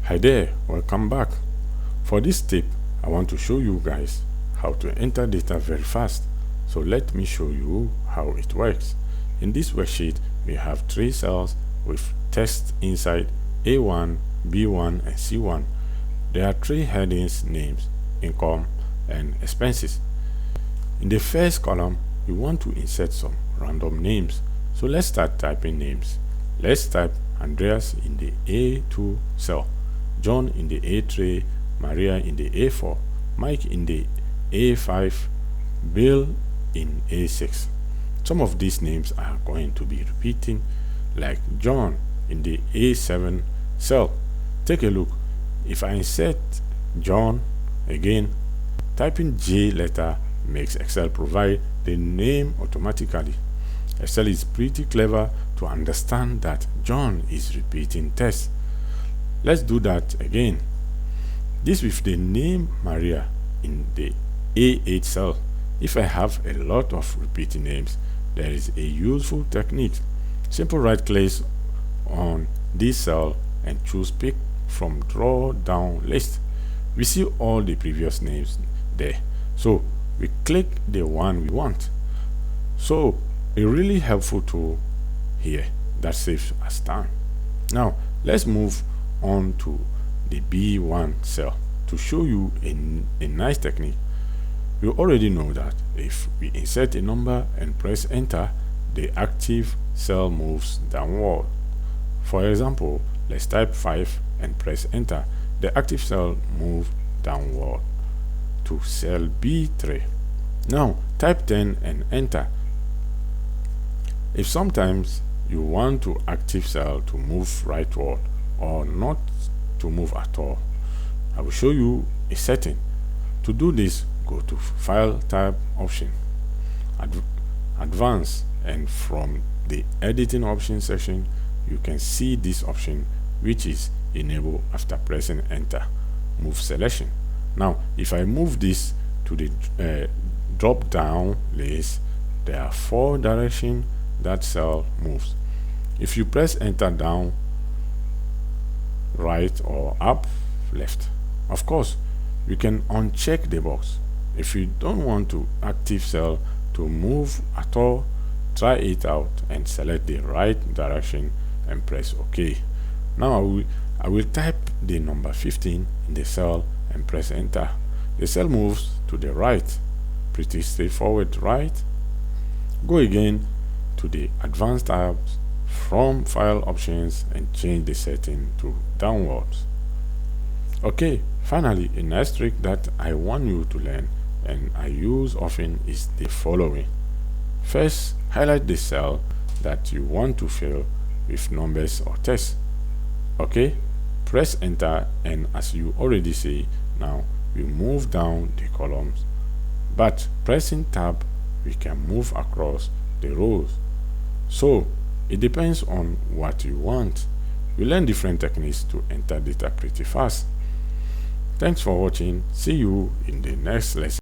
Hi there, welcome back. For this tip, I want to show you guys how to enter data very fast. So let me show you how it works. In this worksheet, we have 3 cells with text inside A1, B1, and C1. There are 3 headings: names, income, and expenses. In the first column, we want to insert some random names. So let's start typing names. Let's type Andreas in the A2 cell, John in the A3, Maria in the A4, Mike in the A5, Bill in A6. Some of these names are going to be repeating, like John in the A7 cell. Take a look. If I insert John again, typing J letter makes Excel provide the name automatically. Excel is pretty clever to understand that John is repeating text. Let's do that again. This with the name Maria in the A8 cell. If I have a lot of repeating names, there is a useful technique. Simple right click on this cell and choose pick from draw down list. We see all the previous names there, so we click the one we want. So a really helpful tool here that saves us time. Now let's move on to the B1 cell to show you a nice technique. You already know that if we insert a number and press enter, the active cell moves downward. For example, let's type 5 and press enter. The active cell moves downward to cell B3. Now type 10 and enter. If sometimes you want to active cell to move rightward or not to move at all, I will show you a setting. To do this, go to File tab option, Advanced, and from the Editing options section, you can see this option, which is enabled after pressing enter, Move Selection. Now, if I move this to the drop down list, there are 4 directions that cell moves. If you press enter, down, right, or up, left. Of course, you can uncheck the box. If you don't want to active cell to move at all, try it out and select the right direction and press OK. Now I will type the number 15 in the cell and press enter. The cell moves to the right. Pretty straightforward, right? Go again to the Advanced tabs from File options and change the setting to downwards. Okay, finally, a nice trick that I want you to learn and I use often is the following. First, highlight the cell that you want to fill with numbers or text. Okay, press enter, and as you already see, now we move down the columns, but pressing tab we can move across the rows. So it depends on what you want. We learn different techniques to enter data pretty fast. Thanks for watching. See you in the next lesson.